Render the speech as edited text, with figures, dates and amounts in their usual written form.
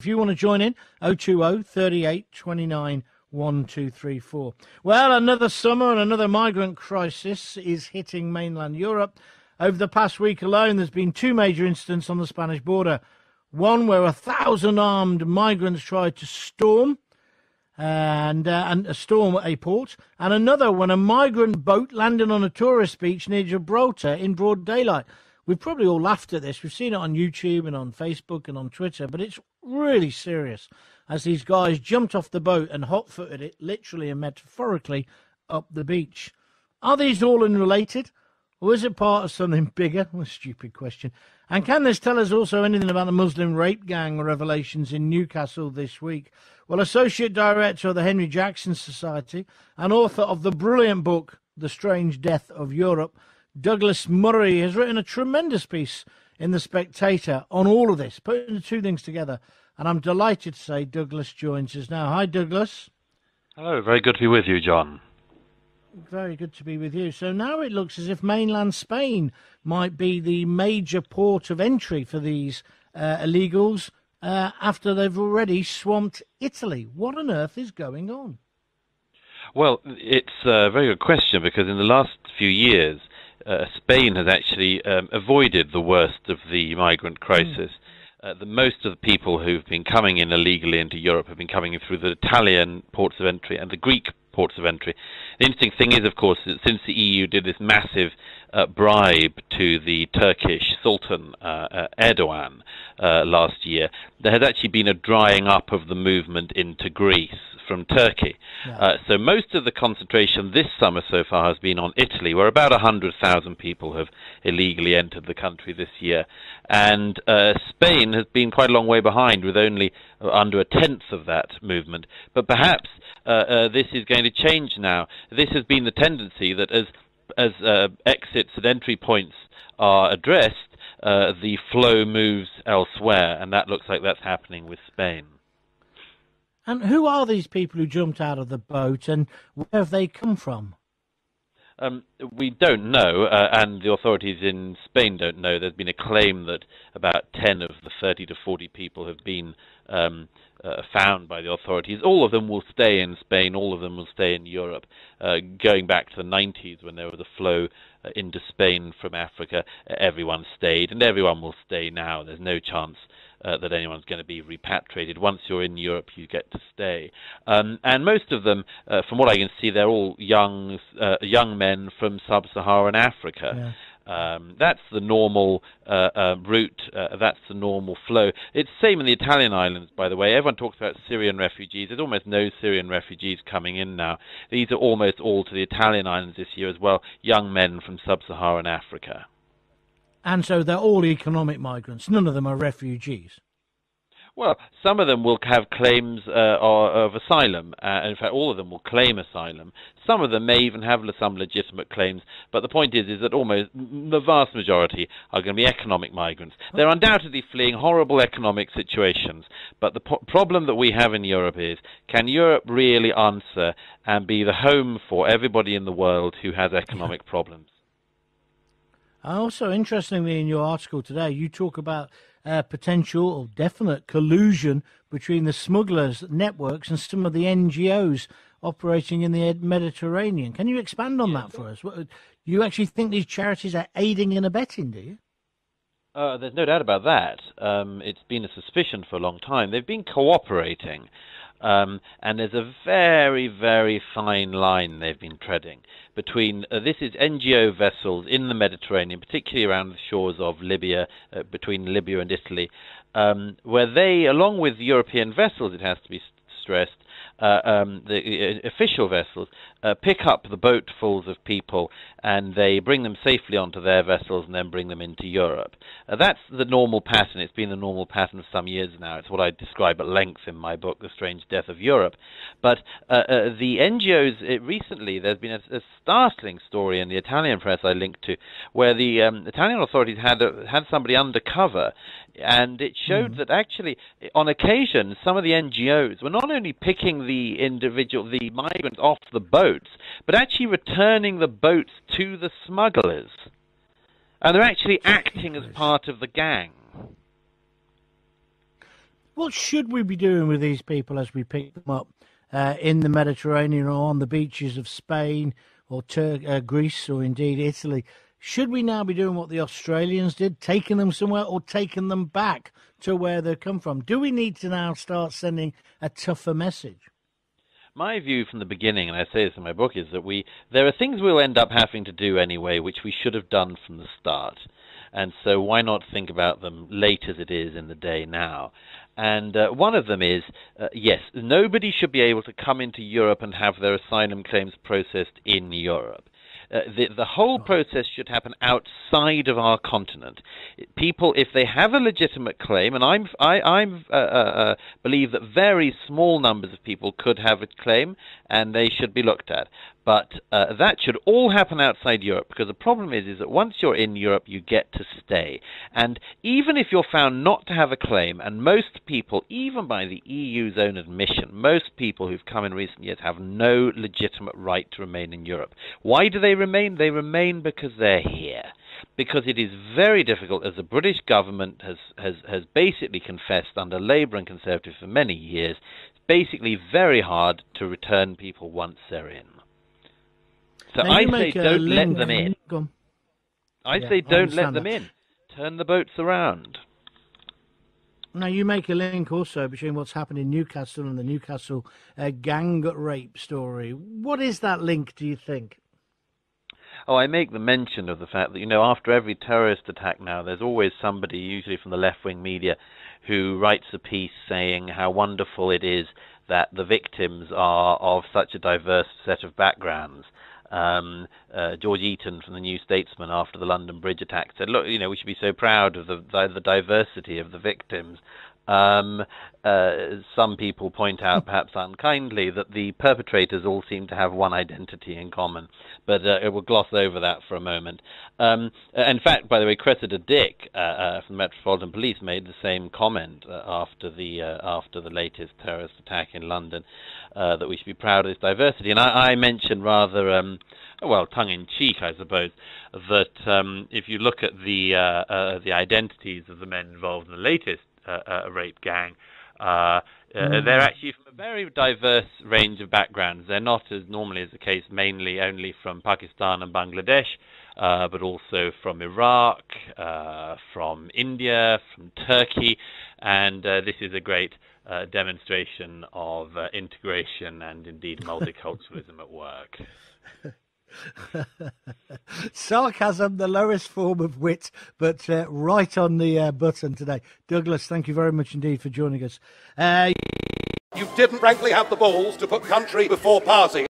If you want to join in, 020 38 29 1234. Well, another summer and another migrant crisis is hitting mainland Europe. Over the past week alone, there's been two major incidents on the Spanish border. One where 1,000 armed migrants tried to storm and storm a port, and another when a migrant boat landed on a tourist beach near Gibraltar in broad daylight. We've probably all laughed at this. We've seen it on YouTube and on Facebook and on Twitter, but it's really serious as these guys jumped off the boat and hot-footed it, literally and metaphorically, up the beach. Are these all unrelated, or is it part of something bigger? Well, stupid question. And can this tell us also anything about the Muslim rape gang revelations in Newcastle this week? Well, Associate Director of the Henry Jackson Society and author of the brilliant book, The Strange Death of Europe, Douglas Murray, has written a tremendous piece in The Spectator on all of this, putting the two things together. And I'm delighted to say Douglas joins us now. Hi, Douglas. Hello, very good to be with you, John. Very good to be with you. So now it looks as if mainland Spain might be the major port of entry for these illegals after they've already swamped Italy. What on earth is going on? Well, it's a very good question, because in the last few years, Spain has actually avoided the worst of the migrant crisis. Most of the people who've been coming in illegally into Europe have been coming in through the Italian ports of entry and the Greek ports of entry. The interesting thing is, of course, that since the EU did this massive bribe to the Turkish Sultan Erdogan last year, there has actually been a drying up of the movement into Greece from Turkey. Yeah. So most of the concentration this summer so far has been on Italy, where about 100,000 people have illegally entered the country this year. And Spain has been quite a long way behind, with only under a tenth of that movement. But perhaps this is going to change now. This has been the tendency that as exits and entry points are addressed, the flow moves elsewhere, and that looks like that's happening with Spain. And who are these people who jumped out of the boat, and where have they come from? We don't know, and the authorities in Spain don't know. There's been a claim that about 10 of the 30 to 40 people have been found by the authorities. All of them will stay in Spain, all of them will stay in Europe. Going back to the 90s, when there was a flow into Spain from Africa, everyone stayed, and everyone will stay now. There's no chance that anyone's going to be repatriated. Once you're in Europe, you get to stay. And most of them, from what I can see, they're all young men from sub-Saharan Africa. Yeah. That's the normal route. That's the normal flow. It's the same in the Italian islands, by the way. Everyone talks about Syrian refugees. There's almost no Syrian refugees coming in now. These are almost all to the Italian islands this year as well, young men from sub-Saharan Africa. And so they're all economic migrants. None of them are refugees. Well, some of them will have claims of asylum. In fact, all of them will claim asylum. Some of them may even have some legitimate claims. But the point is that almost the vast majority are going to be economic migrants. They're undoubtedly fleeing horrible economic situations. But the problem that we have in Europe is, can Europe really answer and be the home for everybody in the world who has economic problems? Also, interestingly, in your article today, you talk about potential or definite collusion between the smugglers' networks and some of the NGOs operating in the Mediterranean. Can you expand on that for us? You actually think these charities are aiding and abetting, do you? There's no doubt about that. It's been a suspicion for a long time. They've been cooperating. And there's a very, very fine line they've been treading between, this is NGO vessels in the Mediterranean, particularly around the shores of Libya, between Libya and Italy, where they, along with European vessels, it has to be stressed, the official vessels, pick up the boatfuls of people and they bring them safely onto their vessels and then bring them into Europe. That's the normal pattern. It's been the normal pattern for some years now. It's what I describe at length in my book, The Strange Death of Europe. But the NGOs, recently there's been a startling story in the Italian press I linked to, where the Italian authorities had somebody undercover, and it showed that actually, on occasion, some of the NGOs were not only picking the migrants off the boats, but actually returning the boats to the smugglers. And they're actually acting as part of the gang. What should we be doing with these people as we pick them up in the Mediterranean or on the beaches of Spain or Greece or indeed Italy? Should we now be doing what the Australians did, taking them somewhere or taking them back to where they come from? Do we need to now start sending a tougher message? My view from the beginning, and I say this in my book, is that there are things we'll end up having to do anyway, which we should have done from the start. And so why not think about them late as it is in the day now? And one of them is, yes, nobody should be able to come into Europe and have their asylum claims processed in Europe. The whole process should happen outside of our continent. People, if they have a legitimate claim, and I believe that very small numbers of people could have a claim, and they should be looked at. But that should all happen outside Europe, because the problem is that once you're in Europe, you get to stay. And even if you're found not to have a claim, and most people, even by the EU's own admission, most people who've come in recent years have no legitimate right to remain in Europe. Why do they remain? They remain because they're here. Because it is very difficult, as the British government has basically confessed under Labour and Conservative for many years, it's basically very hard to return people once they're in. So I say don't let them in. I say don't let them in. Turn the boats around. Now, you make a link also between what's happened in Newcastle and the Newcastle gang rape story. What is that link, do you think? Oh, I make the mention of the fact that, after every terrorist attack now, there's always somebody, usually from the left-wing media, who writes a piece saying how wonderful it is that the victims are of such a diverse set of backgrounds. George Eaton from the New Statesman after the London Bridge attack said, look, we should be so proud of the diversity of the victims. Some people point out, perhaps unkindly, that the perpetrators all seem to have one identity in common, but it will gloss over that for a moment. In fact, by the way, Cressida Dick from the Metropolitan Police made the same comment after the latest terrorist attack in London, that we should be proud of this diversity. And I mentioned rather, tongue-in-cheek, I suppose, that if you look at the identities of the men involved in the latest rape gang, they're actually from a very diverse range of backgrounds. They're not, as normally is the case, mainly only from Pakistan and Bangladesh, but also from Iraq, from India, from Turkey, and this is a great demonstration of integration and indeed multiculturalism at work. Sarcasm, the lowest form of wit, but right on the button today. Douglas, thank you very much indeed for joining us. You didn't frankly have the balls to put country before party.